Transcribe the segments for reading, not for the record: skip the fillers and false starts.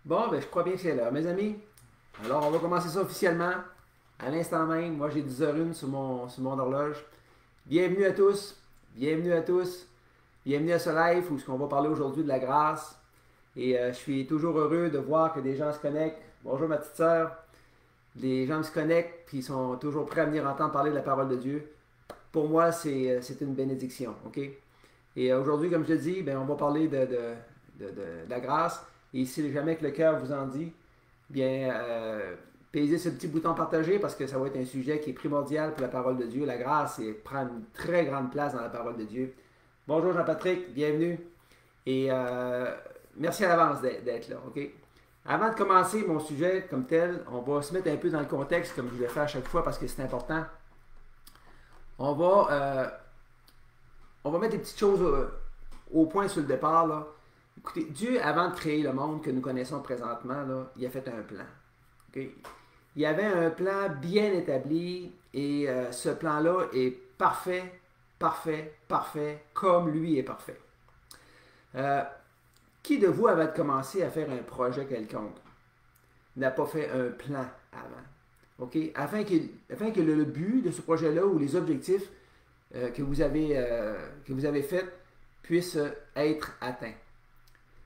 Bon, ben, je crois bien que c'est l'heure, mes amis. Alors, on va commencer ça officiellement. À l'instant même, moi j'ai 10h01 sur mon horloge. Bienvenue à tous. Bienvenue à tous. Bienvenue à ce live où on va parler aujourd'hui de la grâce. Et je suis toujours heureux de voir que des gens se connectent. Bonjour ma petite sœur. Les gens se connectent puis ils sont toujours prêts à venir entendre parler de la parole de Dieu. Pour moi, c'est une bénédiction. OK? Et aujourd'hui, comme je le dis, ben, on va parler de la grâce. Et si jamais que le cœur vous en dit, bien, paysez ce petit bouton partager parce que ça va être un sujet qui est primordial pour la parole de Dieu. La grâce prend une très grande place dans la parole de Dieu. Bonjour Jean-Patrick, bienvenue. Et merci à l'avance d'être là. OK? Avant de commencer mon sujet comme tel, on va se mettre un peu dans le contexte comme je le fais à chaque fois parce que c'est important. On va, euh, on va mettre des petites choses au point sur le départ. Là. Écoutez, Dieu, avant de créer le monde que nous connaissons présentement, là, il a fait un plan. Okay? Il y avait un plan bien établi et ce plan-là est parfait, parfait, parfait, comme lui est parfait. Euh, qui de vous, avant de commencer à faire un projet quelconque, n'a pas fait un plan avant? Okay? Afin que le but de ce projet-là ou les objectifs que vous avez faits puissent être atteints.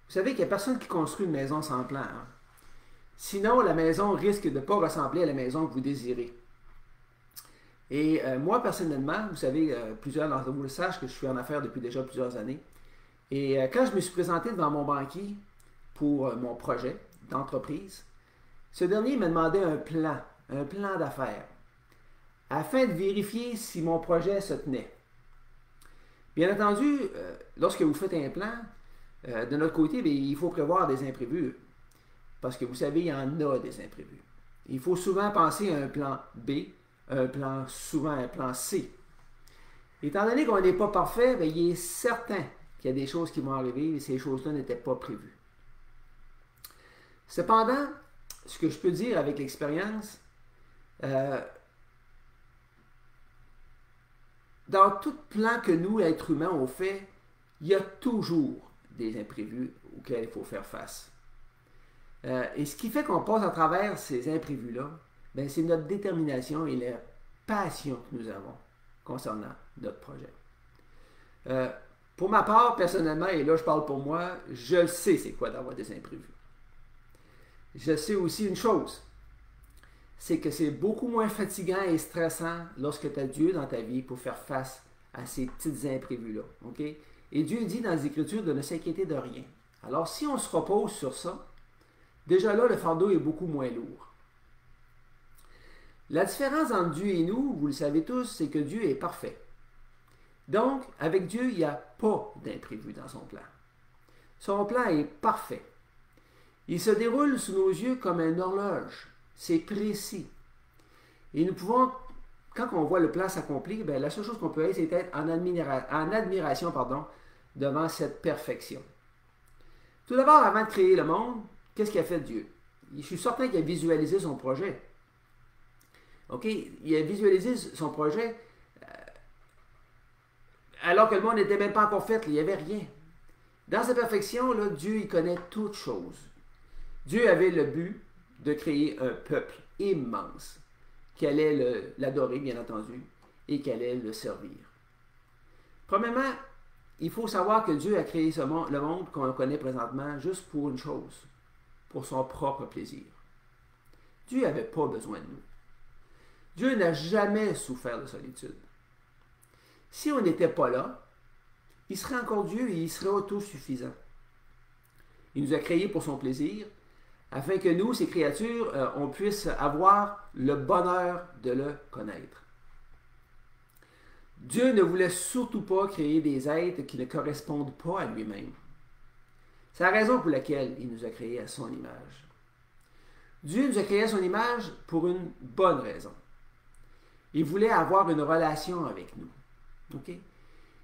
Vous savez qu'il n'y a personne qui construit une maison sans plan. Hein? Sinon, la maison risque de ne pas ressembler à la maison que vous désirez. Et moi, personnellement, vous savez, plusieurs d'entre vous le sachent que je suis en affaires depuis déjà plusieurs années. Et quand je me suis présenté devant mon banquier pour mon projet d'entreprise, ce dernier m'a demandé un plan d'affaires, afin de vérifier si mon projet se tenait. Bien entendu, lorsque vous faites un plan, de notre côté, bien, il faut prévoir des imprévus. Parce que vous savez, il y en a des imprévus. Il faut souvent penser à un plan B, souvent un plan C. Étant donné qu'on n'est pas parfait, bien, il est certain qu'il y a des choses qui vont arriver et ces choses-là n'étaient pas prévues. Cependant, ce que je peux dire avec l'expérience, dans tout plan que nous, êtres humains, on fait, il y a toujours des imprévus auxquels il faut faire face. Et ce qui fait qu'on passe à travers ces imprévus-là, ben, c'est notre détermination et la passion que nous avons concernant notre projet. Pour ma part, personnellement, et là je parle pour moi, je le sais c'est quoi d'avoir des imprévus. Je sais aussi une chose, c'est que c'est beaucoup moins fatigant et stressant lorsque tu as Dieu dans ta vie pour faire face à ces petits imprévus-là. Okay? Et Dieu dit dans les Écritures de ne s'inquiéter de rien. Alors si on se repose sur ça, déjà là, le fardeau est beaucoup moins lourd. La différence entre Dieu et nous, vous le savez tous, c'est que Dieu est parfait. Donc, avec Dieu, il n'y a pas d'imprévu dans son plan. Son plan est parfait. Il se déroule sous nos yeux comme une horloge. C'est précis. Et nous pouvons, quand on voit le plan s'accomplir, bien, la seule chose qu'on peut être, c'est être en admiration devant cette perfection. Tout d'abord, avant de créer le monde, qu'est-ce qu'a fait Dieu? Je suis certain qu'il a visualisé son projet. OK? Il a visualisé son projet alors que le monde n'était même pas encore fait. Il n'y avait rien. Dans sa perfection, là, Dieu il connaît toutes choses. Dieu avait le but de créer un peuple immense qui allait l'adorer, bien entendu, et qui allait le servir. Premièrement, il faut savoir que Dieu a créé le monde qu'on connaît présentement juste pour une chose, pour son propre plaisir. Dieu n'avait pas besoin de nous. Dieu n'a jamais souffert de solitude. Si on n'était pas là, il serait encore Dieu et il serait autosuffisant. Il nous a créés pour son plaisir, afin que nous, ces créatures, on puisse avoir le bonheur de le connaître. Dieu ne voulait surtout pas créer des êtres qui ne correspondent pas à lui-même. C'est la raison pour laquelle il nous a créés à son image. Dieu nous a créés à son image pour une bonne raison. Il voulait avoir une relation avec nous. Okay?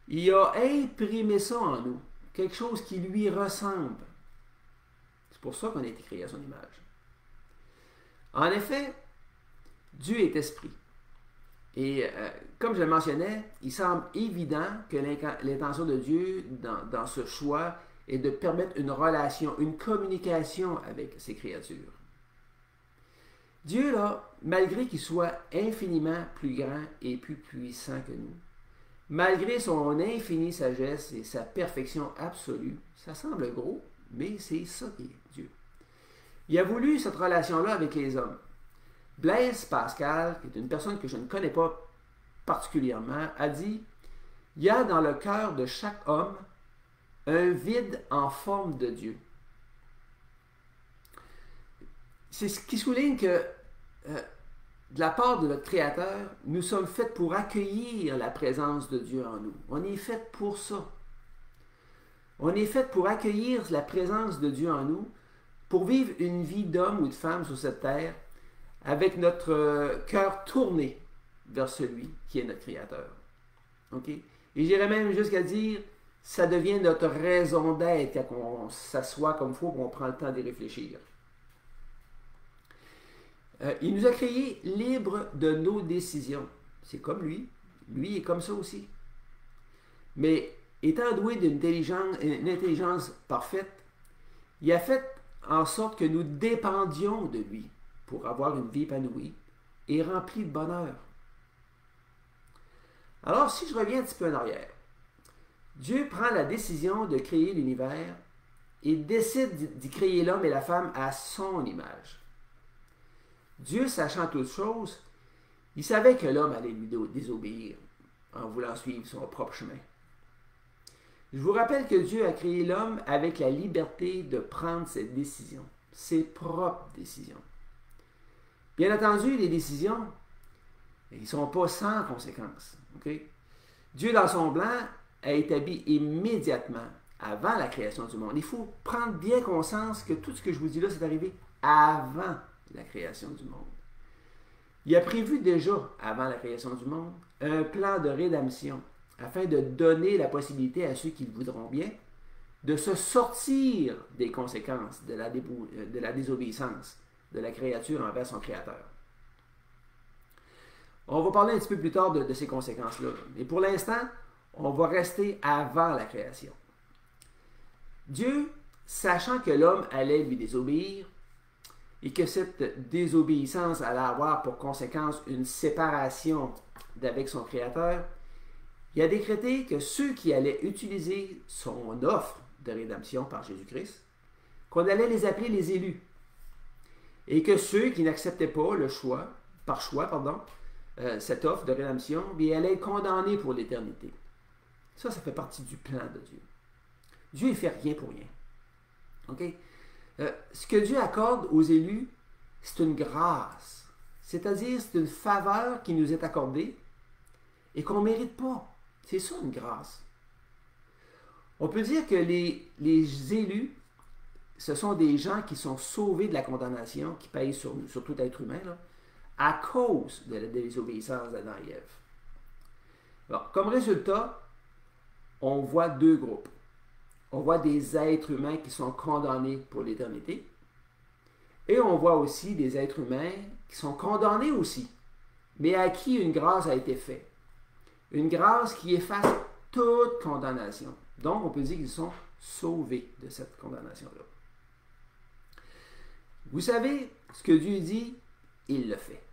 Il a imprimé ça en nous, quelque chose qui lui ressemble. C'est pour ça qu'on a été créé à son image. En effet, Dieu est esprit. Et comme je le mentionnais, il semble évident que l'intention de Dieu dans ce choix et de permettre une relation, une communication avec ces créatures. Dieu, là, malgré qu'il soit infiniment plus grand et plus puissant que nous, malgré son infinie sagesse et sa perfection absolue, ça semble gros, mais c'est ça qui est Dieu. Il a voulu cette relation-là avec les hommes. Blaise Pascal, qui est une personne que je ne connais pas particulièrement, a dit « Il y a dans le cœur de chaque homme un vide en forme de Dieu. » C'est ce qui souligne que de la part de notre Créateur, nous sommes faits pour accueillir la présence de Dieu en nous. On est faits pour ça. On est faits pour accueillir la présence de Dieu en nous, pour vivre une vie d'homme ou de femme sur cette terre, avec notre cœur tourné vers celui qui est notre Créateur. Okay? Et j'irais même jusqu'à dire, ça devient notre raison d'être quand on s'assoit comme il faut, qu'on prend le temps d'y réfléchir. Il nous a créés libres de nos décisions. C'est comme lui. Lui est comme ça aussi. Mais étant doué d'une intelligence parfaite, il a fait en sorte que nous dépendions de lui pour avoir une vie épanouie et remplie de bonheur. Alors, si je reviens un petit peu en arrière, Dieu prend la décision de créer l'univers et décide d'y créer l'homme et la femme à son image. Dieu, sachant toutes choses, il savait que l'homme allait lui désobéir en voulant suivre son propre chemin. Je vous rappelle que Dieu a créé l'homme avec la liberté de prendre ses décisions, ses propres décisions. Bien entendu, les décisions, ils ne sont pas sans conséquences. Okay? Dieu, dans son plan, a établi immédiatement, avant la création du monde. Il faut prendre bien conscience que tout ce que je vous dis là, c'est arrivé avant la création du monde. Il a prévu déjà, avant la création du monde, un plan de rédemption afin de donner la possibilité à ceux qui le voudront bien de se sortir des conséquences de la désobéissance de la créature envers son Créateur. On va parler un petit peu plus tard de ces conséquences-là. Mais pour l'instant, on va rester avant la création. Dieu, sachant que l'homme allait lui désobéir et que cette désobéissance allait avoir pour conséquence une séparation d'avec son Créateur, il a décrété que ceux qui allaient utiliser son offre de rédemption par Jésus-Christ, qu'on allait les appeler les élus, et que ceux qui n'acceptaient pas cette offre de rédemption, bien, allaient être condamnés pour l'éternité. Ça fait partie du plan de Dieu. Dieu ne fait rien pour rien. Okay? Ce que Dieu accorde aux élus, c'est une grâce. C'est-à-dire, c'est une faveur qui nous est accordée et qu'on ne mérite pas. C'est ça, une grâce. On peut dire que les élus, ce sont des gens qui sont sauvés de la condamnation qui pèse sur tout être humain, là, à cause de la désobéissance d'Adam et Ève. Alors, comme résultat, on voit deux groupes. On voit des êtres humains qui sont condamnés pour l'éternité. Et on voit aussi des êtres humains qui sont condamnés aussi, mais à qui une grâce a été faite. Une grâce qui efface toute condamnation. Donc, on peut dire qu'ils sont sauvés de cette condamnation-là. Vous savez, ce que Dieu dit, il le fait.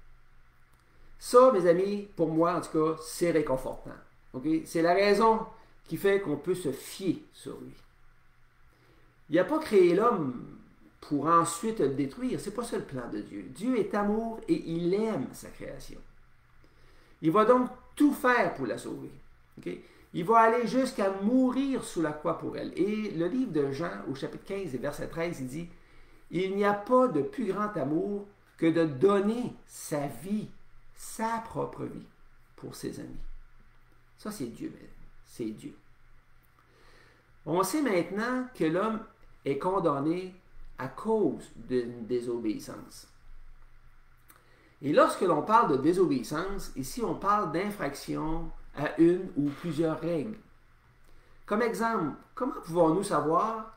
Ça, mes amis, pour moi, en tout cas, c'est réconfortant. Okay? C'est la raison qui fait qu'on peut se fier sur lui. Il n'a pas créé l'homme pour ensuite le détruire. Ce n'est pas ça le plan de Dieu. Dieu est amour et il aime sa création. Il va donc tout faire pour la sauver. Okay? Il va aller jusqu'à mourir sous la croix pour elle. Et le livre de Jean, au chapitre 15 et verset 13, il dit « Il n'y a pas de plus grand amour que de donner sa vie, sa propre vie, pour ses amis. » Ça, c'est Dieu. C'est Dieu. On sait maintenant que l'homme est condamné à cause d'une désobéissance. Et lorsque l'on parle de désobéissance, ici on parle d'infraction à une ou plusieurs règles. Comme exemple, comment pouvons-nous savoir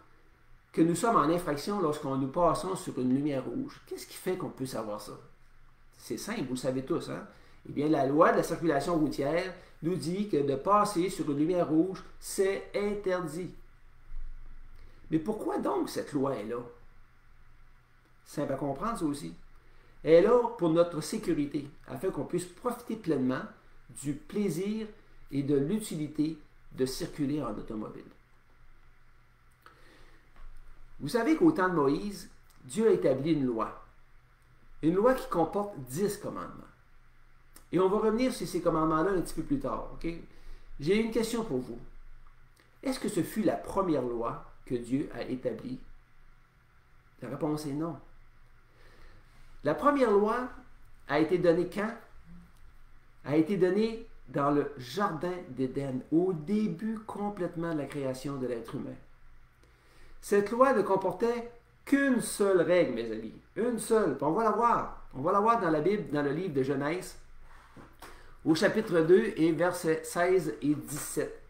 que nous sommes en infraction lorsqu'on nous passons sur une lumière rouge? Qu'est-ce qui fait qu'on peut savoir ça? C'est simple, vous le savez tous, hein? Eh bien, la loi de la circulation routière nous dit que de passer sur une lumière rouge, c'est interdit. Mais pourquoi donc cette loi est là? Simple à comprendre, ça aussi. Elle est là pour notre sécurité, afin qu'on puisse profiter pleinement du plaisir et de l'utilité de circuler en automobile. Vous savez qu'au temps de Moïse, Dieu a établi une loi qui comporte 10 commandements. Et on va revenir sur ces commandements-là un petit peu plus tard. Okay? J'ai une question pour vous. Est-ce que ce fut la première loi que Dieu a établie? La réponse est non. La première loi a été donnée quand? A été donnée dans le jardin d'Éden, au début complètement de la création de l'être humain. Cette loi ne comportait qu'une seule règle, mes amis. Une seule. Puis on va la voir. On va la voir dans la Bible, dans le livre de Genèse, au chapitre 2 et versets 16 et 17.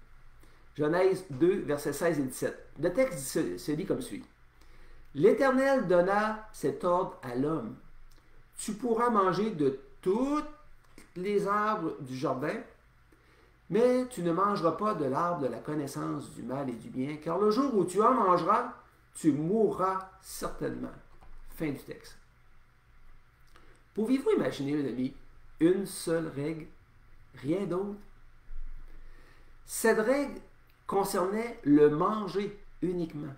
Genèse 2, versets 16 et 17. Le texte se lit comme suit. L'Éternel donna cet ordre à l'homme. Tu pourras manger de tous les arbres du jardin, mais tu ne mangeras pas de l'arbre de la connaissance du mal et du bien, car le jour où tu en mangeras, tu mourras certainement. Fin du texte. Pouvez-vous imaginer, mes amis, une seule règle, rien d'autre? Cette règle concernait le manger uniquement.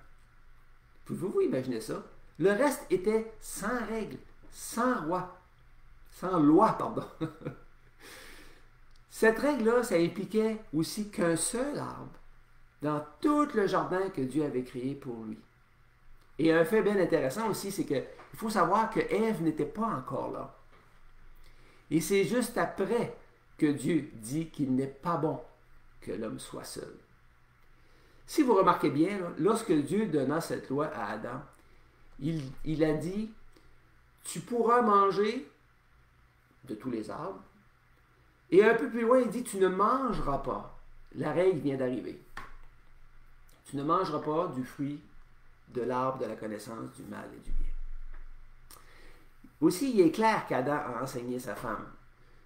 Pouvez-vous imaginer ça? Le reste était sans règle, sans loi, pardon. Cette règle-là, ça impliquait aussi qu'un seul arbre dans tout le jardin que Dieu avait créé pour lui. Et un fait bien intéressant aussi, c'est qu'il faut savoir que Ève n'était pas encore là. Et c'est juste après que Dieu dit qu'il n'est pas bon que l'homme soit seul. Si vous remarquez bien, lorsque Dieu donna cette loi à Adam, il a dit, tu pourras manger de tous les arbres. Et un peu plus loin, il dit, tu ne mangeras pas. La règle vient d'arriver. Tu ne mangeras pas du fruit de l'arbre de la connaissance du mal et du bien. Aussi, il est clair qu'Adam a enseigné sa femme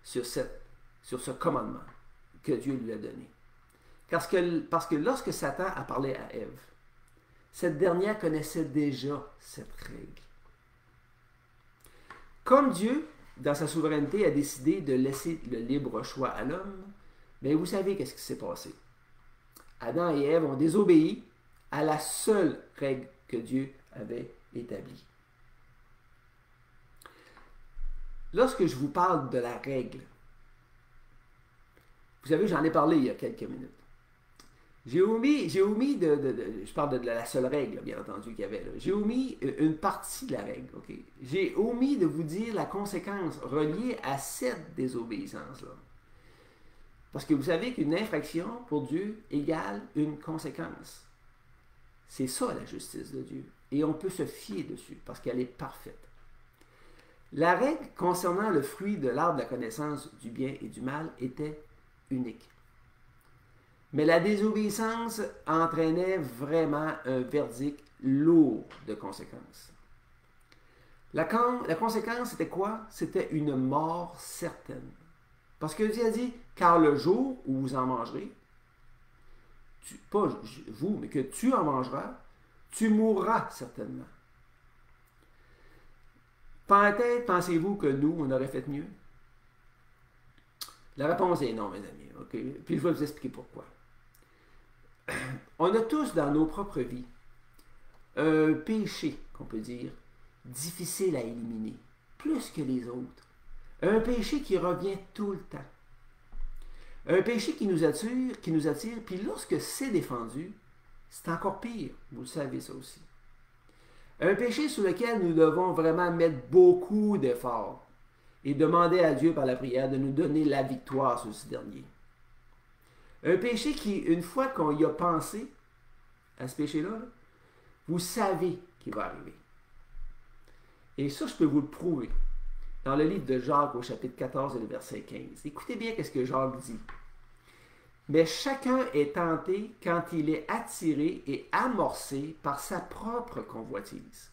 sur ce commandement que Dieu lui a donné. Parce que lorsque Satan a parlé à Ève, cette dernière connaissait déjà cette règle. Comme Dieu, dans sa souveraineté, a décidé de laisser le libre choix à l'homme, bien vous savez qu'est-ce qui s'est passé. Adam et Ève ont désobéi à la seule règle que Dieu avait établie. Lorsque je vous parle de la règle, vous savez, j'en ai parlé il y a quelques minutes. J'ai omis je parle de la seule règle, bien entendu, qu'il y avait là. J'ai omis une partie de la règle, ok? J'ai omis de vous dire la conséquence reliée à cette désobéissance-là. Parce que vous savez qu'une infraction, pour Dieu, égale une conséquence. C'est ça, la justice de Dieu. Et on peut se fier dessus, parce qu'elle est parfaite. La règle concernant le fruit de l'arbre de la connaissance du bien et du mal était unique. Mais la désobéissance entraînait vraiment un verdict lourd de conséquences. La conséquence, c'était quoi? C'était une mort certaine. Parce que Dieu a dit, car le jour où vous en mangerez, pas vous, mais que tu en mangeras, tu mourras certainement. Peut-être pensez-vous que nous, on aurait fait mieux? La réponse est non, mes amis. Okay? Puis je vais vous expliquer pourquoi. On a tous dans nos propres vies un péché, qu'on peut dire, difficile à éliminer, plus que les autres. Un péché qui revient tout le temps. Un péché qui nous attire, puis lorsque c'est défendu, c'est encore pire. Vous le savez ça aussi. Un péché sur lequel nous devons vraiment mettre beaucoup d'efforts et demander à Dieu par la prière de nous donner la victoire sur ce dernier. Un péché qui, une fois qu'on y a pensé à ce péché-là, vous savez qu'il va arriver. Et ça, je peux vous le prouver dans le livre de Jacques au chapitre 14 et le verset 15. Écoutez bien ce que Jacques dit. Mais chacun est tenté quand il est attiré et amorcé par sa propre convoitise.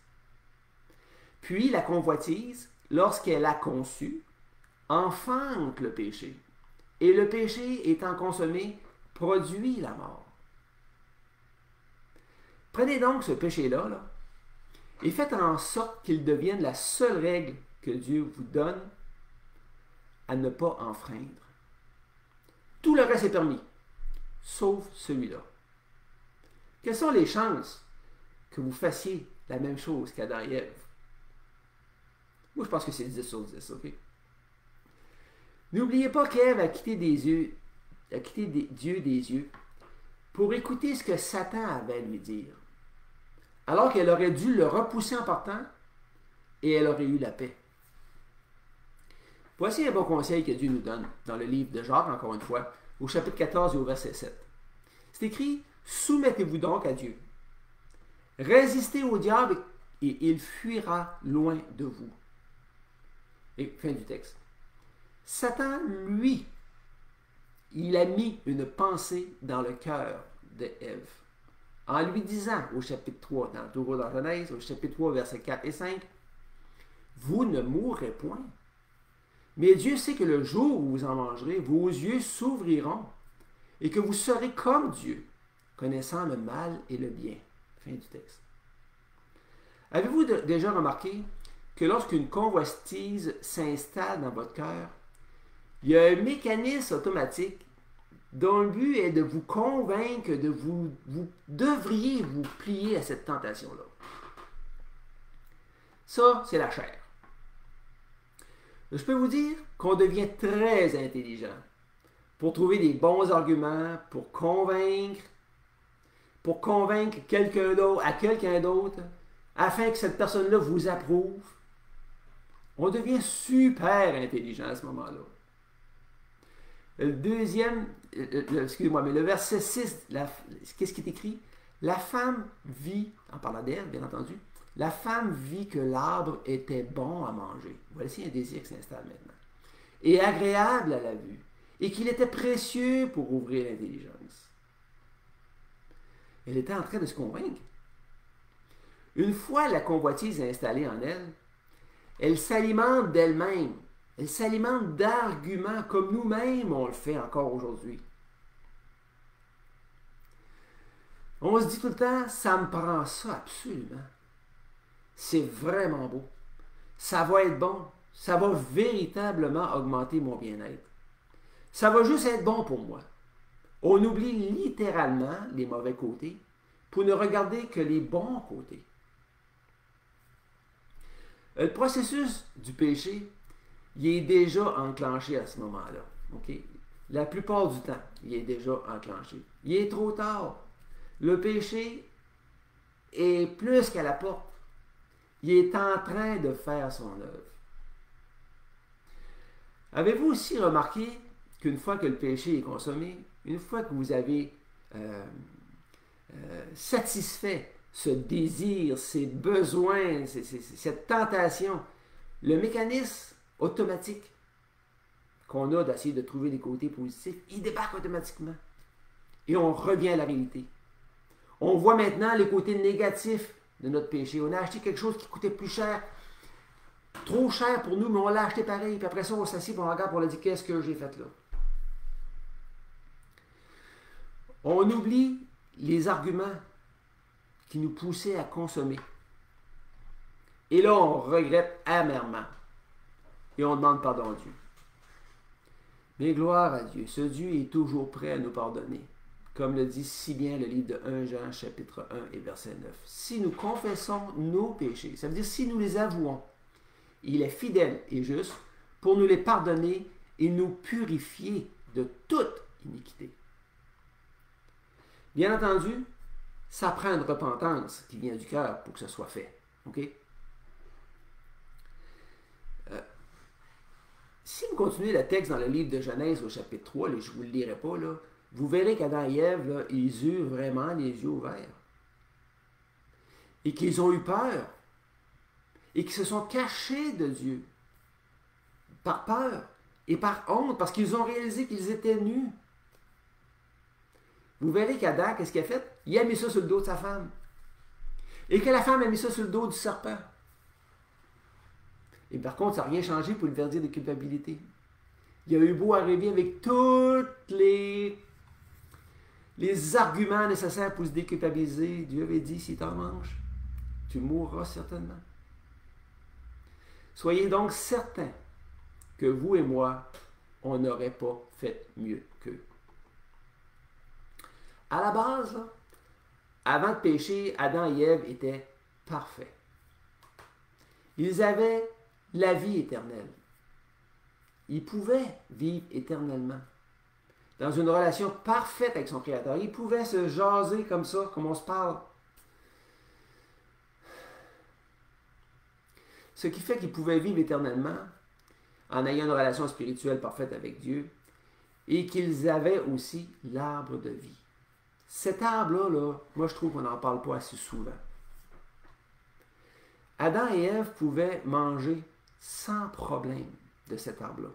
Puis la convoitise, lorsqu'elle a conçu, enfante le péché. Et le péché étant consommé, produit la mort. Prenez donc ce péché-là là, et faites en sorte qu'il devienne la seule règle que Dieu vous donne à ne pas enfreindre. Tout le reste est permis, sauf celui-là. Quelles sont les chances que vous fassiez la même chose qu'Adam et Ève? Moi, je pense que c'est 10 sur 10, ok? N'oubliez pas qu'Ève a quitté Dieu des yeux pour écouter ce que Satan avait à lui dire, alors qu'elle aurait dû le repousser en partant et elle aurait eu la paix. Voici un bon conseil que Dieu nous donne dans le livre de Jacques, encore une fois, au chapitre 14 et au verset 7. C'est écrit « Soumettez-vous donc à Dieu. Résistez au diable et il fuira loin de vous. » Et fin du texte. Satan, lui, il a mis une pensée dans le cœur d'Ève, en lui disant au chapitre 3, toujours dans Genèse, au chapitre 3, versets 4 et 5, « Vous ne mourrez point. Mais Dieu sait que le jour où vous en mangerez, vos yeux s'ouvriront et que vous serez comme Dieu, connaissant le mal et le bien. » Fin du texte. Avez-vous déjà remarqué que lorsqu'une convoitise s'installe dans votre cœur, il y a un mécanisme automatique dont le but est de vous convaincre que vous devriez vous plier à cette tentation-là. Ça, c'est la chair. Je peux vous dire qu'on devient très intelligent pour trouver des bons arguments, pour convaincre quelqu'un d'autre, afin que cette personne-là vous approuve. On devient super intelligent à ce moment-là. Le deuxième, excusez-moi, mais le verset 6, qu'est-ce qui est écrit? La femme vit, en parlant d'elle, bien entendu, la femme vit que l'arbre était bon à manger. Voici un désir qui s'installe maintenant. Et agréable à la vue, et qu'il était précieux pour ouvrir l'intelligence. Elle était en train de se convaincre. Une fois la convoitise installée en elle, elle s'alimente d'elle-même. Elle s'alimente d'arguments comme nous-mêmes on le fait encore aujourd'hui. On se dit tout le temps, ça me prend ça absolument. C'est vraiment beau. Ça va être bon. Ça va véritablement augmenter mon bien-être. Ça va juste être bon pour moi. On oublie littéralement les mauvais côtés pour ne regarder que les bons côtés. Le processus du péché, il est déjà enclenché à ce moment-là. Okay? La plupart du temps, il est déjà enclenché. Il est trop tard. Le péché est plus qu'à la porte. Il est en train de faire son œuvre. Avez-vous aussi remarqué qu'une fois que le péché est consommé, une fois que vous avez satisfait ce désir, ces besoins, cette tentation, le mécanisme automatique qu'on a d'essayer de trouver des côtés positifs, il débarque automatiquement. Et on revient à la réalité. On voit maintenant les côtés négatifs de notre péché. On a acheté quelque chose qui coûtait plus cher, trop cher pour nous, mais on l'a acheté pareil. Puis après ça, on s'assied, on regarde, on a dit, qu'est-ce que j'ai fait là? On oublie les arguments qui nous poussaient à consommer. Et là, on regrette amèrement. Et on demande pardon à Dieu. Mais gloire à Dieu, ce Dieu est toujours prêt à nous pardonner. Comme le dit si bien le livre de 1 Jean, chapitre 1 et verset 9. Si nous confessons nos péchés, ça veut dire si nous les avouons, il est fidèle et juste pour nous les pardonner et nous purifier de toute iniquité. Bien entendu, ça prend une repentance qui vient du cœur pour que ce soit fait. OK? Si vous continuez le texte dans le livre de Genèse au chapitre 3, là, je ne vous le lirai pas, là, vous verrez qu'Adam et Ève, là, ils eurent vraiment les yeux ouverts. Et qu'ils ont eu peur. Et qu'ils se sont cachés de Dieu. Par peur et par honte, parce qu'ils ont réalisé qu'ils étaient nus. Vous verrez qu'Adam, qu'est-ce qu'il a fait? Il a mis ça sur le dos de sa femme. Et que la femme a mis ça sur le dos du serpent. Et par contre, ça n'a rien changé pour le verdict de culpabilité. Il a eu beau arriver avec toutes les les arguments nécessaires pour se déculpabiliser. Dieu avait dit, si tu en manges, tu mourras certainement. Soyez donc certains que vous et moi, on n'aurait pas fait mieux qu'eux. À la base, là, avant de pécher, Adam et Ève étaient parfaits. Ils avaient la vie éternelle. Ils pouvaient vivre éternellement. Dans une relation parfaite avec son Créateur. Ils pouvaient se jaser comme ça, comme on se parle. Ce qui fait qu'ils pouvaient vivre éternellement en ayant une relation spirituelle parfaite avec Dieu et qu'ils avaient aussi l'arbre de vie. Cet arbre-là, moi je trouve qu'on n'en parle pas assez souvent. Adam et Ève pouvaient manger sans problème de cet arbre-là.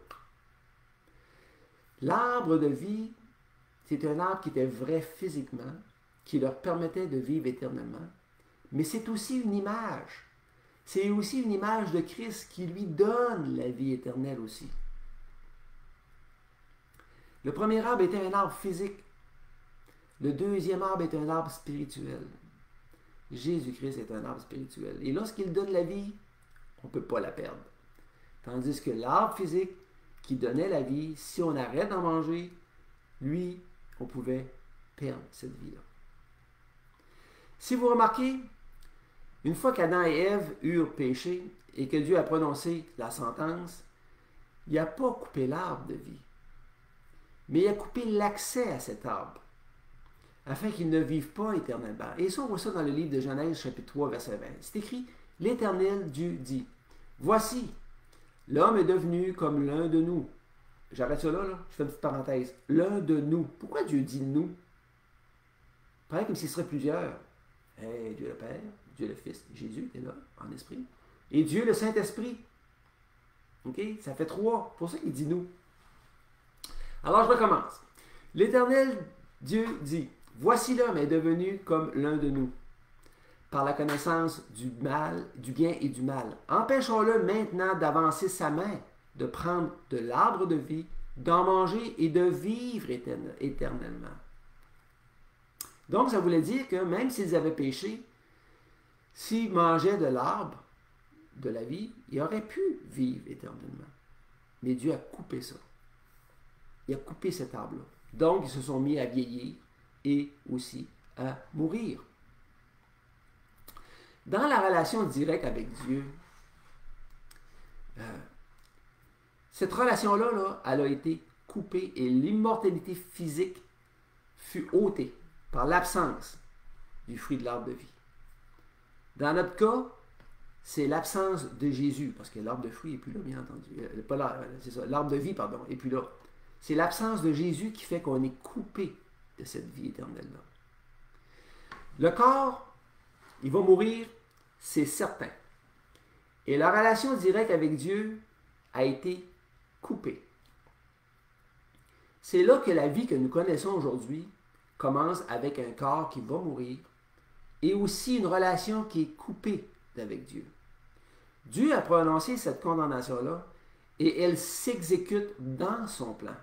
L'arbre de vie, c'est un arbre qui était vrai physiquement, qui leur permettait de vivre éternellement, mais c'est aussi une image. C'est aussi une image de Christ qui lui donne la vie éternelle aussi. Le premier arbre était un arbre physique. Le deuxième arbre est un arbre spirituel. Jésus-Christ est un arbre spirituel. Et lorsqu'il donne la vie, on ne peut pas la perdre. Tandis que l'arbre physique qui donnait la vie, si on arrête d'en manger, lui, on pouvait perdre cette vie-là. Si vous remarquez, une fois qu'Adam et Ève eurent péché et que Dieu a prononcé la sentence, il n'a pas coupé l'arbre de vie, mais il a coupé l'accès à cet arbre, afin qu'ils ne vivent pas éternellement. Et ça, on voit ça dans le livre de Genèse, chapitre 3, verset 20. C'est écrit, « L'Éternel Dieu dit, voici, l'homme est devenu comme l'un de nous. » J'arrête ça là, je fais une petite parenthèse. L'un de nous. Pourquoi Dieu dit nous? Pareil comme s'il serait plusieurs. Hey, Dieu le Père, Dieu le Fils, Jésus est là, en esprit. Et Dieu le Saint-Esprit. OK? Ça fait trois. C'est pour ça qu'il dit nous. Alors, je recommence. L'Éternel Dieu dit, voici l'homme est devenu comme l'un de nous, par la connaissance du mal, du bien et du mal. Empêchons-le maintenant d'avancer sa main, de prendre de l'arbre de vie, d'en manger et de vivre éternellement. Donc, ça voulait dire que même s'ils avaient péché, s'ils mangeaient de l'arbre de la vie, ils auraient pu vivre éternellement. Mais Dieu a coupé ça. Il a coupé cet arbre-là. Donc, ils se sont mis à vieillir et aussi à mourir. Dans la relation directe avec Dieu, cette relation-là, elle a été coupée et l'immortalité physique fut ôtée par l'absence du fruit de l'arbre de vie. Dans notre cas, c'est l'absence de Jésus, parce que l'arbre de fruit n'est plus là, bien entendu. C'est ça, l'arbre de vie, pardon, n'est plus là. C'est l'absence de Jésus qui fait qu'on est coupé de cette vie éternelle-là. Le corps, il va mourir, c'est certain. Et la relation directe avec Dieu a été coupée. C'est là que la vie que nous connaissons aujourd'hui commence avec un corps qui va mourir et aussi une relation qui est coupée d'avec Dieu. Dieu a prononcé cette condamnation-là et elle s'exécute dans son plan.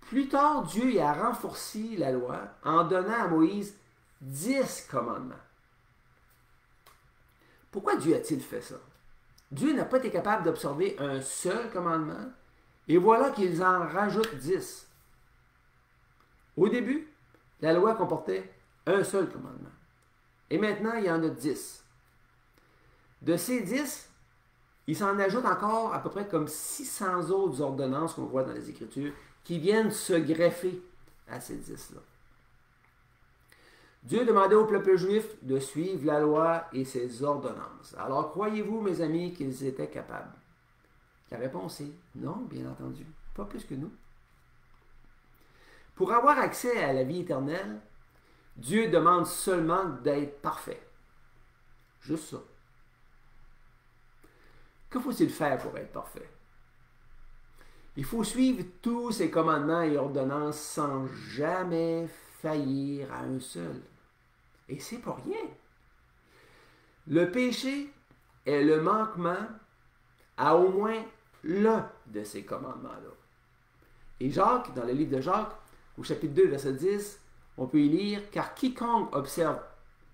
Plus tard, Dieu y a renforcé la loi en donnant à Moïse 10 commandements. Pourquoi Dieu a-t-il fait ça? Dieu n'a pas été capable d'observer un seul commandement et voilà qu'ils en rajoutent 10. Au début, la loi comportait un seul commandement. Et maintenant, il y en a 10. De ces 10, il s'en ajoute encore à peu près comme 600 autres ordonnances qu'on voit dans les Écritures qui viennent se greffer à ces 10-là. Dieu demandait au peuple juif de suivre la loi et ses ordonnances. Alors, croyez-vous, mes amis, qu'ils étaient capables? La réponse est non, bien entendu. Pas plus que nous. Pour avoir accès à la vie éternelle, Dieu demande seulement d'être parfait. Juste ça. Que faut-il faire pour être parfait? Il faut suivre tous ses commandements et ordonnances sans jamais faillir à un seul. Et c'est pas rien. Le péché est le manquement à au moins l'un de ces commandements-là. Et Jacques, dans le livre de Jacques, au chapitre 2, verset 10, on peut y lire « Car quiconque observe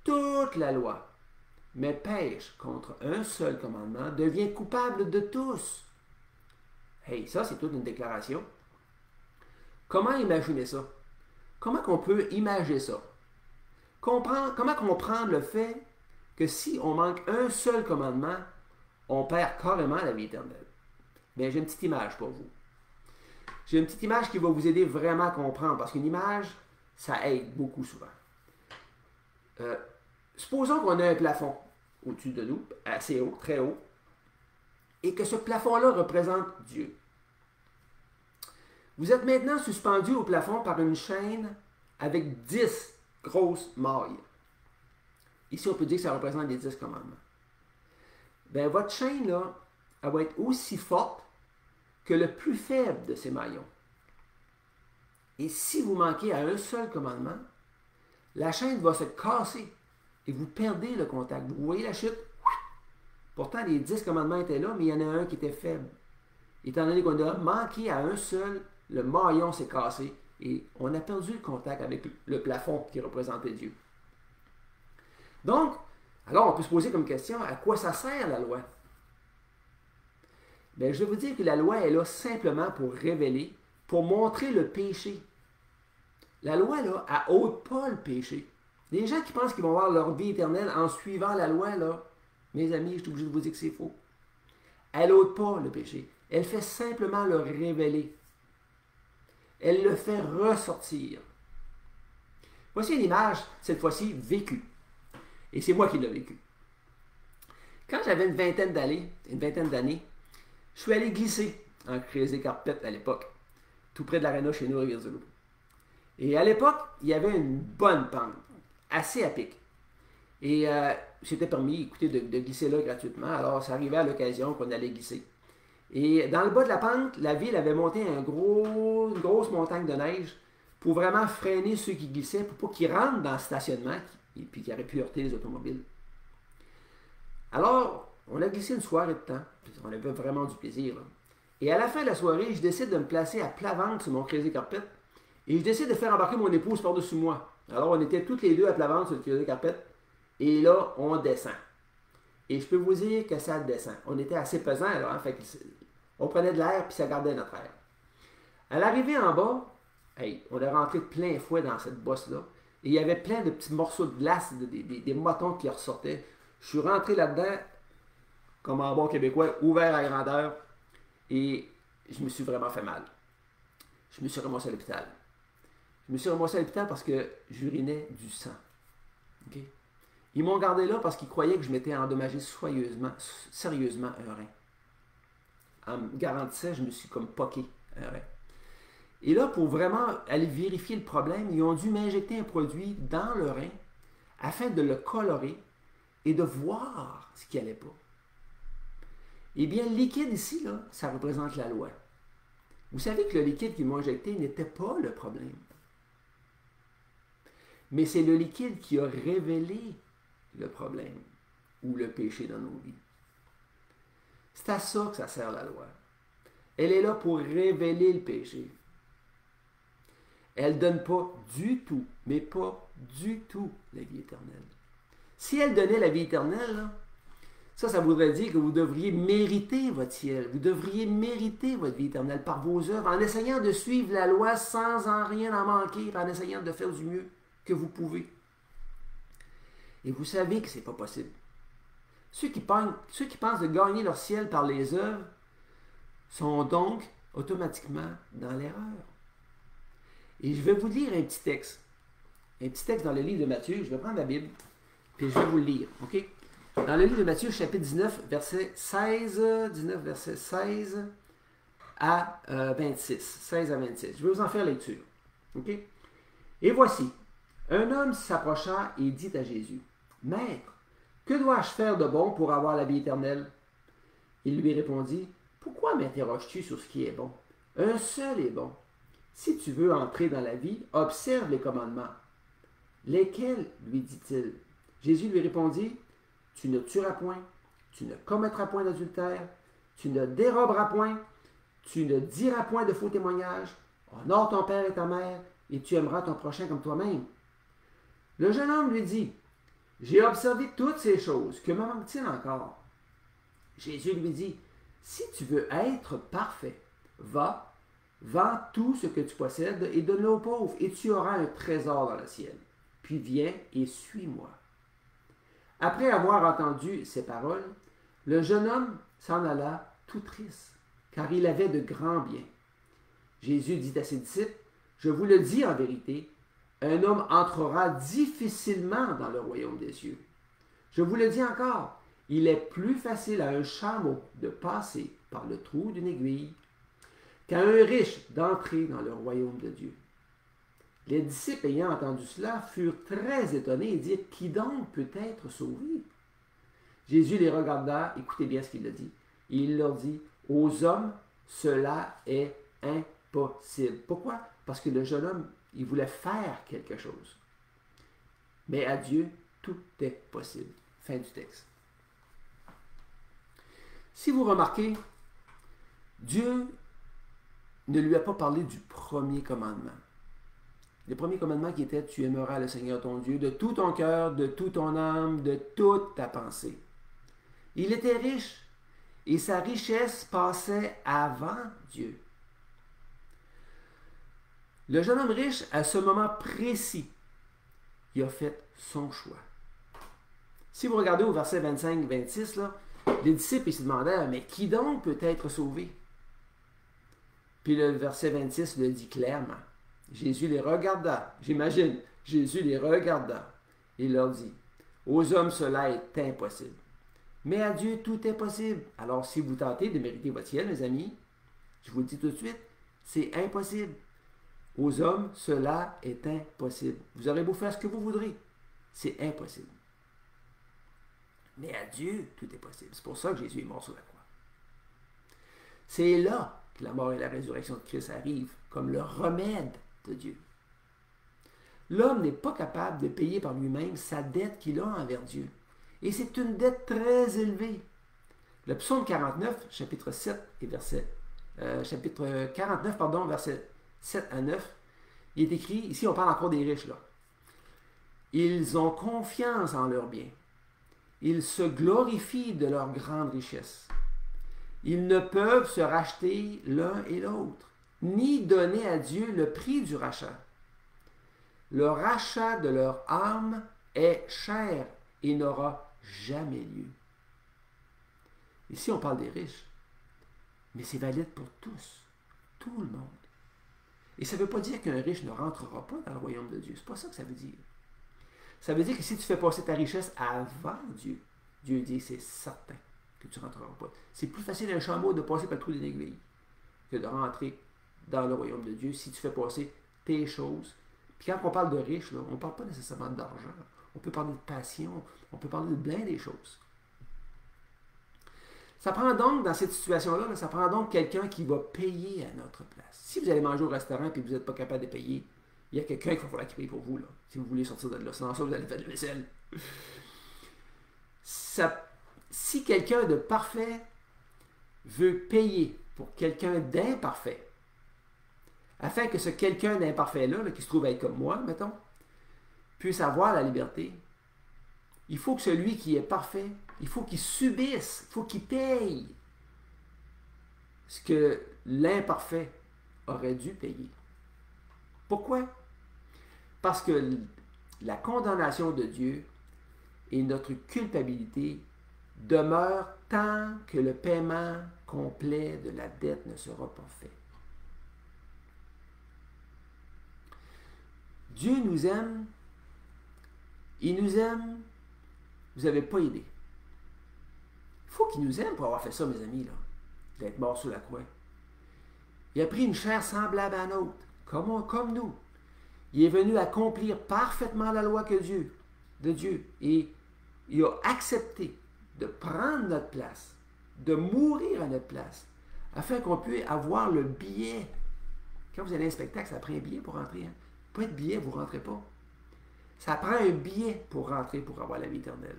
toute la loi, mais pêche contre un seul commandement, devient coupable de tous. » Hey, ça, c'est toute une déclaration. Comment imaginer ça? Comment qu'on peut imaginer ça? Comment comprendre le fait que si on manque un seul commandement, on perd carrément la vie éternelle? Bien, j'ai une petite image pour vous. J'ai une petite image qui va vous aider vraiment à comprendre, parce qu'une image, ça aide beaucoup souvent. Supposons qu'on a un plafond au-dessus de nous, assez haut, très haut, et que ce plafond-là représente Dieu. Vous êtes maintenant suspendu au plafond par une chaîne avec 10 grosses mailles. Ici, on peut dire que ça représente les 10 commandements. Bien, votre chaîne, là, elle va être aussi forte que le plus faible de ces maillons. Et si vous manquez à un seul commandement, la chaîne va se casser et vous perdez le contact. Vous voyez la chute? Pourtant, les 10 commandements étaient là, mais il y en a un qui était faible. Étant donné qu'on a manqué à un seul, le maillon s'est cassé et on a perdu le contact avec le plafond qui représentait Dieu. Donc, alors on peut se poser comme question, à quoi ça sert la loi? Bien, je vais vous dire que la loi est là simplement pour révéler, pour montrer le péché. La loi, là, elle ôte pas le péché. Les gens qui pensent qu'ils vont avoir leur vie éternelle en suivant la loi, là, mes amis, je suis obligé de vous dire que c'est faux. Elle n'ôte pas le péché. Elle fait simplement le révéler. Elle le fait ressortir. Voici une image, cette fois-ci, vécue. Et c'est moi qui l'ai vécue. Quand j'avais une vingtaine d'années, je suis allé glisser en Crazy Carpet à l'époque, tout près de l'aréna chez nous à Rivière-du-Loup. Et à l'époque, il y avait une bonne pente, assez à pic. Et c'était permis, écoutez, de glisser là gratuitement. Alors, ça arrivait à l'occasion qu'on allait glisser. Et dans le bas de la pente, la ville avait monté une grosse montagne de neige pour vraiment freiner ceux qui glissaient, pour pas qu'ils rentrent dans le stationnement et puis qu'ils auraient pu heurter les automobiles. Alors, on a glissé une soirée de temps. On avait vraiment du plaisir, là. Et à la fin de la soirée, je décide de me placer à plat ventre sur mon Crazy Carpet et je décide de faire embarquer mon épouse par-dessus moi. Alors, on était toutes les deux à plat ventre sur le Crazy Carpet et là, on descend. Et je peux vous dire que ça descend. On était assez pesant, là, hein, fait que on prenait de l'air puis ça gardait notre air. À l'arrivée en bas, hey, on est rentré de plein fouet dans cette bosse-là et il y avait plein de petits morceaux de glace, des motons qui ressortaient. Je suis rentré là-dedans, comme en bon québécois, ouvert à grandeur, et je me suis vraiment fait mal. Je me suis ramassé à l'hôpital. Je me suis ramassé à l'hôpital parce que j'urinais du sang. Okay? Ils m'ont gardé là parce qu'ils croyaient que je m'étais endommagé sérieusement un rein. En me garantissant, je me suis comme poqué un rein. Et là, pour vraiment aller vérifier le problème, ils ont dû m'injecter un produit dans le rein afin de le colorer et de voir ce qui n'allait pas. Eh bien, le liquide ici, là, ça représente la loi. Vous savez que le liquide qu'ils m'ont injecté n'était pas le problème. Mais c'est le liquide qui a révélé le problème ou le péché dans nos vies. C'est à ça que ça sert la loi. Elle est là pour révéler le péché. Elle ne donne pas du tout, mais pas du tout, la vie éternelle. Si elle donnait la vie éternelle, là, ça voudrait dire que vous devriez mériter votre ciel. Vous devriez mériter votre vie éternelle par vos œuvres, en essayant de suivre la loi sans en rien en manquer, en essayant de faire du mieux que vous pouvez. Et vous savez que ce n'est pas possible. Ceux qui pensent de gagner leur ciel par les œuvres sont donc automatiquement dans l'erreur. Et je vais vous lire un petit texte. Un petit texte dans le livre de Matthieu. Je vais prendre la Bible, puis je vais vous le lire. OK? Dans le livre de Matthieu, chapitre 19, verset 16 à 26. 16 à 26. Je vais vous en faire lecture. OK? Et voici, un homme s'approcha et dit à Jésus, « Maître, que dois-je faire de bon pour avoir la vie éternelle? » Il lui répondit, « Pourquoi m'interroges-tu sur ce qui est bon? Un seul est bon. Si tu veux entrer dans la vie, observe les commandements. » « Lesquels? Lui dit-il. Jésus lui répondit, « Tu ne tueras point, tu ne commettras point d'adultère, tu ne déroberas point, tu ne diras point de faux témoignages, honore ton père et ta mère, et tu aimeras ton prochain comme toi-même. Le jeune homme lui dit, j'ai observé toutes ces choses, que me manque-t-il encore? Jésus lui dit, si tu veux être parfait, va, vends tout ce que tu possèdes et donne-le aux pauvres, et tu auras un trésor dans le ciel. Puis viens et suis-moi. Après avoir entendu ces paroles, le jeune homme s'en alla tout triste, car il avait de grands biens. Jésus dit à ses disciples, je vous le dis en vérité, un homme entrera difficilement dans le royaume des cieux. Je vous le dis encore, il est plus facile à un chameau de passer par le trou d'une aiguille qu'à un riche d'entrer dans le royaume de Dieu. Les disciples ayant entendu cela furent très étonnés et dirent, qui donc peut être sauvé? Jésus les regarda, écoutez bien ce qu'il a dit, et il leur dit, aux hommes, cela est impossible. Pourquoi? Parce que le jeune homme, il voulait faire quelque chose. Mais à Dieu, tout est possible. Fin du texte. Si vous remarquez, Dieu ne lui a pas parlé du premier commandement. Le premier commandement qui était « Tu aimeras le Seigneur ton Dieu de tout ton cœur, de toute ton âme, de toute ta pensée. » Il était riche et sa richesse passait avant Dieu. Le jeune homme riche, à ce moment précis, il a fait son choix. Si vous regardez au verset 25-26, les disciples ils se demandaient « Mais qui donc peut être sauvé? » Puis le verset 26 le dit clairement. Jésus les regarda, j'imagine, Jésus les regarda et leur dit, aux hommes cela est impossible, mais à Dieu tout est possible. Alors si vous tentez de mériter votre ciel, mes amis, je vous le dis tout de suite, c'est impossible. Aux hommes cela est impossible. Vous aurez beau faire ce que vous voudrez, c'est impossible. Mais à Dieu tout est possible. C'est pour ça que Jésus est mort sur la croix. C'est là que la mort et la résurrection de Christ arrivent comme le remède de Dieu. L'homme n'est pas capable de payer par lui-même sa dette qu'il a envers Dieu. Et c'est une dette très élevée. Le psaume 49, chapitre 7 et chapitre 49, versets 7 à 9, il est écrit, ici on parle encore des riches là. Ils ont confiance en leurs biens. Ils se glorifient de leur grande richesse. Ils ne peuvent se racheter l'un et l'autre, ni donner à Dieu le prix du rachat. Le rachat de leur âme est cher et n'aura jamais lieu. Ici, on parle des riches, mais c'est valide pour tous, tout le monde. Et ça ne veut pas dire qu'un riche ne rentrera pas dans le royaume de Dieu. C'est pas ça que ça veut dire. Ça veut dire que si tu fais passer ta richesse avant Dieu, Dieu dit c'est certain que tu ne rentreras pas. C'est plus facile à un chameau de passer par le trou d'une aiguille que de rentrer dans le royaume de Dieu si tu fais passer tes choses. Puis quand on parle de riches, là, on ne parle pas nécessairement d'argent. On peut parler de passion, on peut parler de bien des choses. Ça prend donc, dans cette situation-là, ça prend donc quelqu'un qui va payer à notre place. Si vous allez manger au restaurant et que vous n'êtes pas capable de payer, il y a quelqu'un qui va falloir payer pour vous, là, si vous voulez sortir de là. Sinon, ça, vous allez faire de la vaisselle. Si quelqu'un de parfait veut payer pour quelqu'un d'imparfait, afin que ce quelqu'un d'imparfait-là, qui se trouve être comme moi, mettons, puisse avoir la liberté, il faut que celui qui est parfait, il faut qu'il subisse, il faut qu'il paye ce que l'imparfait aurait dû payer. Pourquoi? Parce que la condamnation de Dieu et notre culpabilité demeurent tant que le paiement complet de la dette ne sera pas fait. Dieu nous aime, il nous aime, vous n'avez pas idée. Il faut qu'il nous aime pour avoir fait ça, mes amis, là, d'être mort sur la croix. Il a pris une chair semblable à la nôtre, comme nous. Il est venu accomplir parfaitement la loi de Dieu, et il a accepté de prendre notre place, de mourir à notre place, afin qu'on puisse avoir le billet. Quand vous allez à un spectacle, ça prend un billet pour rentrer. Hein? Pas de billet, vous ne rentrez pas. Ça prend un billet pour rentrer, pour avoir la vie éternelle.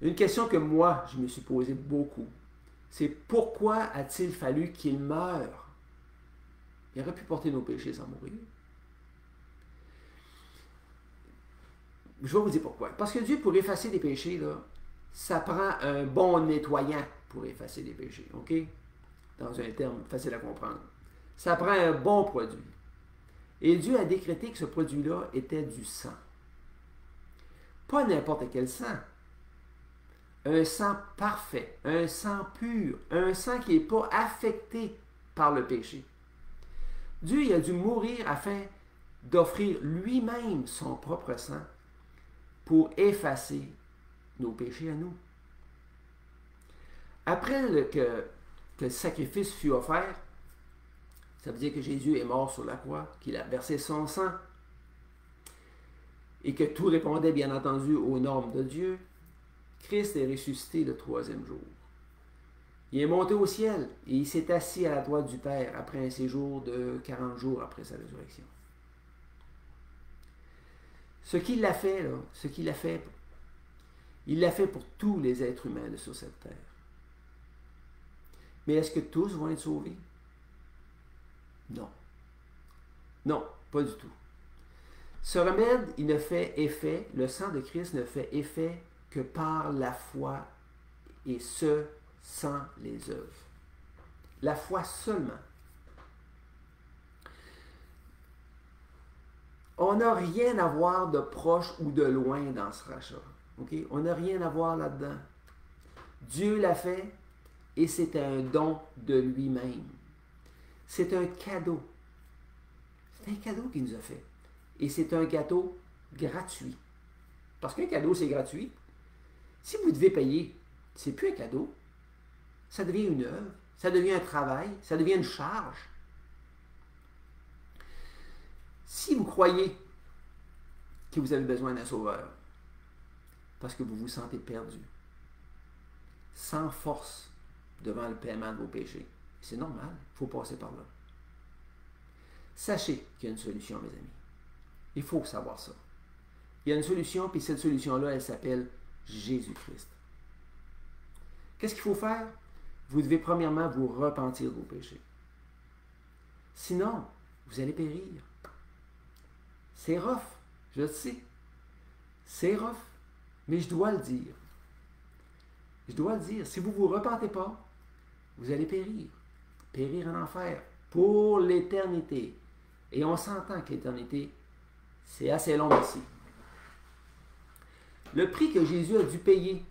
Une question que moi, je me suis posée beaucoup, c'est pourquoi a-t-il fallu qu'il meure? Il aurait pu porter nos péchés sans mourir. Je vais vous dire pourquoi. Parce que Dieu, pour effacer des péchés, là, ça prend un bon nettoyant pour effacer des péchés. OK? Dans un terme facile à comprendre. Ça prend un bon produit. Et Dieu a décrété que ce produit-là était du sang. Pas n'importe quel sang. Un sang parfait, un sang pur, un sang qui n'est pas affecté par le péché. Dieu il a dû mourir afin d'offrir lui-même son propre sang pour effacer nos péchés à nous. Après que le sacrifice fut offert, ça veut dire que Jésus est mort sur la croix, qu'il a versé son sang, et que tout répondait bien entendu aux normes de Dieu. Christ est ressuscité le 3e jour. Il est monté au ciel et il s'est assis à la droite du Père après un séjour de 40 jours après sa résurrection. Ce qu'il a fait, là, il l'a fait pour tous les êtres humains sur cette terre. Mais est-ce que tous vont être sauvés? Non. Non, pas du tout. Ce remède, il ne fait effet, le sang de Christ ne fait effet que par la foi, et ce, sans les œuvres. La foi seulement. On n'a rien à voir de proche ou de loin dans ce rachat. Okay? On n'a rien à voir là-dedans. Dieu l'a fait et c'est un don de lui-même. C'est un cadeau. C'est un cadeau qu'il nous a fait. Et c'est un cadeau gratuit. Parce qu'un cadeau, c'est gratuit. Si vous devez payer, c'est plus un cadeau. Ça devient une œuvre, ça devient un travail, ça devient une charge. Si vous croyez que vous avez besoin d'un sauveur, parce que vous vous sentez perdu, sans force devant le paiement de vos péchés, c'est normal, il faut passer par là. Sachez qu'il y a une solution, mes amis. Il faut savoir ça. Il y a une solution, puis cette solution-là, elle s'appelle Jésus-Christ. Qu'est-ce qu'il faut faire? Vous devez premièrement vous repentir de vos péchés. Sinon, vous allez périr. C'est rough, je le sais. C'est rough, mais je dois le dire. Je dois le dire. Si vous ne vous repentez pas, vous allez périr. Périr en enfer pour l'éternité. Et on s'entend que l'éternité, c'est assez long ici. Le prix que Jésus a dû payer,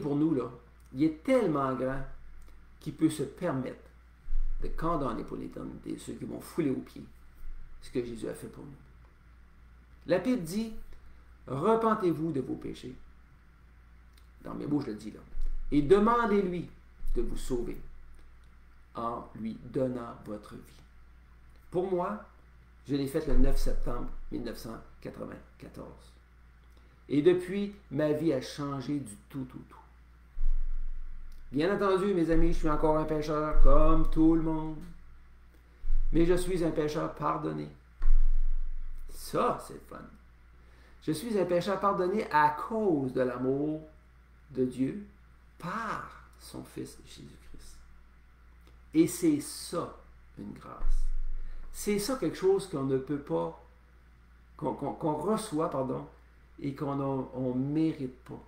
pour nous, là, il est tellement grand qu'il peut se permettre de condamner pour l'éternité ceux qui vont fouler aux pieds ce que Jésus a fait pour nous. La Bible dit, repentez-vous de vos péchés. Dans mes mots, je le dis là. Et demandez-lui de vous sauver en lui donnant votre vie. Pour moi, je l'ai faite le 9 septembre 1994. Et depuis, ma vie a changé du tout. Bien entendu, mes amis, je suis encore un pécheur comme tout le monde. Mais je suis un pécheur pardonné. Ça, c'est fun. Je suis un pécheur pardonné à cause de l'amour de Dieu par son Fils Jésus-Christ. Et c'est ça, une grâce. C'est ça quelque chose qu'on ne peut pas, qu'on reçoit, et qu'on ne mérite pas.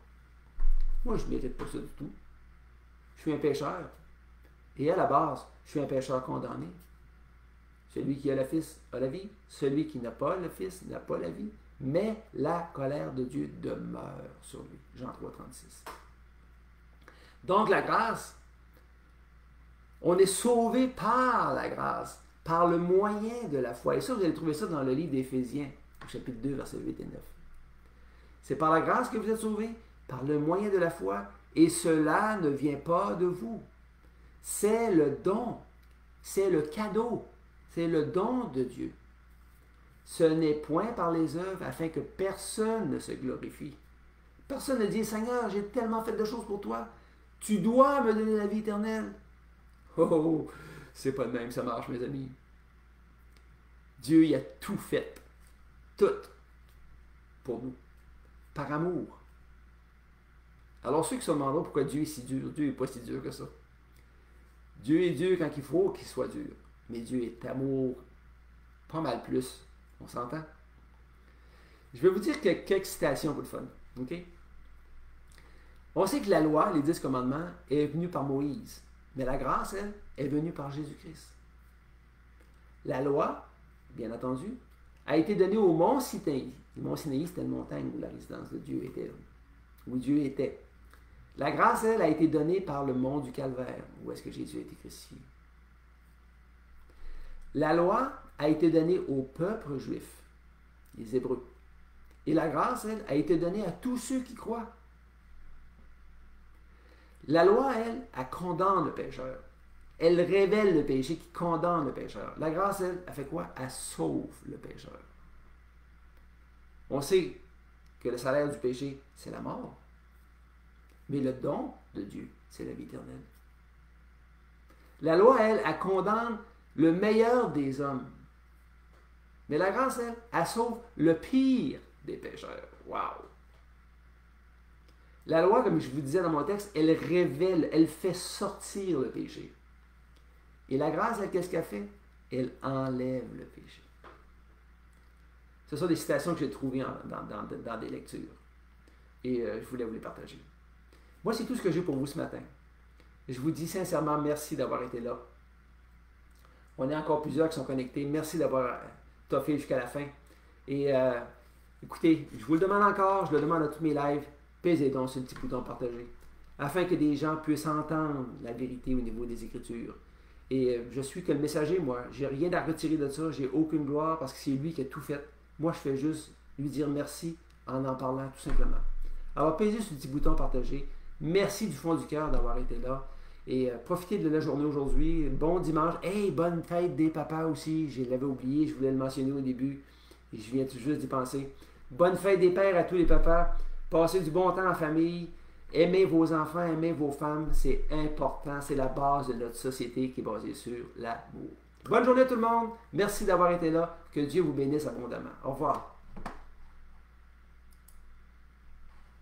Moi, je ne mérite pas ça du tout. Je suis un pécheur. Et à la base, je suis un pécheur condamné. Celui qui a le Fils a la vie. Celui qui n'a pas le Fils n'a pas la vie. Mais la colère de Dieu demeure sur lui. Jean 3, 36. Donc la grâce, on est sauvé par la grâce, par le moyen de la foi. Et ça, vous allez trouver ça dans le livre d'Éphésiens, au chapitre 2, versets 8 et 9. C'est par la grâce que vous êtes sauvés, par le moyen de la foi, et cela ne vient pas de vous. C'est le don, c'est le cadeau, c'est le don de Dieu. Ce n'est point par les œuvres afin que personne ne se glorifie. Personne ne dit, Seigneur, j'ai tellement fait de choses pour toi, tu dois me donner la vie éternelle. Oh, c'est pas de même, ça marche, mes amis. Dieu, il a tout fait, tout, pour nous, par amour. Alors ceux qui se demanderont pourquoi Dieu est si dur, Dieu n'est pas si dur que ça. Dieu est dur quand il faut qu'il soit dur. Mais Dieu est amour pas mal plus. On s'entend? Je vais vous dire quelques citations pour le fun. OK? On sait que la loi, les 10 commandements, est venue par Moïse. Mais la grâce, elle, est venue par Jésus-Christ. La loi, bien entendu, a été donnée au mont Sinaï. Le mont Sinaï, c'était une montagne où la résidence de Dieu était. Où Dieu était. La grâce, elle, a été donnée par le mont du Calvaire, où est-ce que Jésus a été crucifié. La loi a été donnée au peuple juif, les Hébreux. Et la grâce, elle, a été donnée à tous ceux qui croient. La loi, elle condamne le pécheur. Elle révèle le péché qui condamne le pécheur. La grâce, elle fait quoi? Elle sauve le pécheur. On sait que le salaire du péché, c'est la mort. Mais le don de Dieu, c'est la vie éternelle. La loi, elle condamne le meilleur des hommes. Mais la grâce, elle sauve le pire des pécheurs. Wow! La loi, comme je vous disais dans mon texte, elle révèle, elle fait sortir le péché. Et la grâce, elle, qu'est-ce qu'elle fait? Elle enlève le péché. Ce sont des citations que j'ai trouvées dans des lectures. Et je voulais vous les partager. Moi, c'est tout ce que j'ai pour vous ce matin. Je vous dis sincèrement merci d'avoir été là. On est encore plusieurs qui sont connectés. Merci d'avoir toffé jusqu'à la fin. Et écoutez, je vous le demande encore, je le demande à tous mes lives. Pesez donc sur le petit bouton partager, afin que des gens puissent entendre la vérité au niveau des Écritures. Et je suis que le messager, moi, j'ai rien à retirer de ça, j'ai aucune gloire parce que c'est lui qui a tout fait. Moi, je fais juste lui dire merci en parlant tout simplement. Alors, pesez sur le petit bouton partager. Merci du fond du cœur d'avoir été là. Et profitez de la journée aujourd'hui. Bon dimanche. Hey, bonne fête des papas aussi. Je l'avais oublié, je voulais le mentionner au début. Et je viens tout juste d'y penser. Bonne fête des pères à tous les papas. Passez du bon temps en famille. Aimez vos enfants, aimez vos femmes. C'est important. C'est la base de notre société qui est basée sur l'amour. Bonne journée tout le monde. Merci d'avoir été là. Que Dieu vous bénisse abondamment. Au revoir.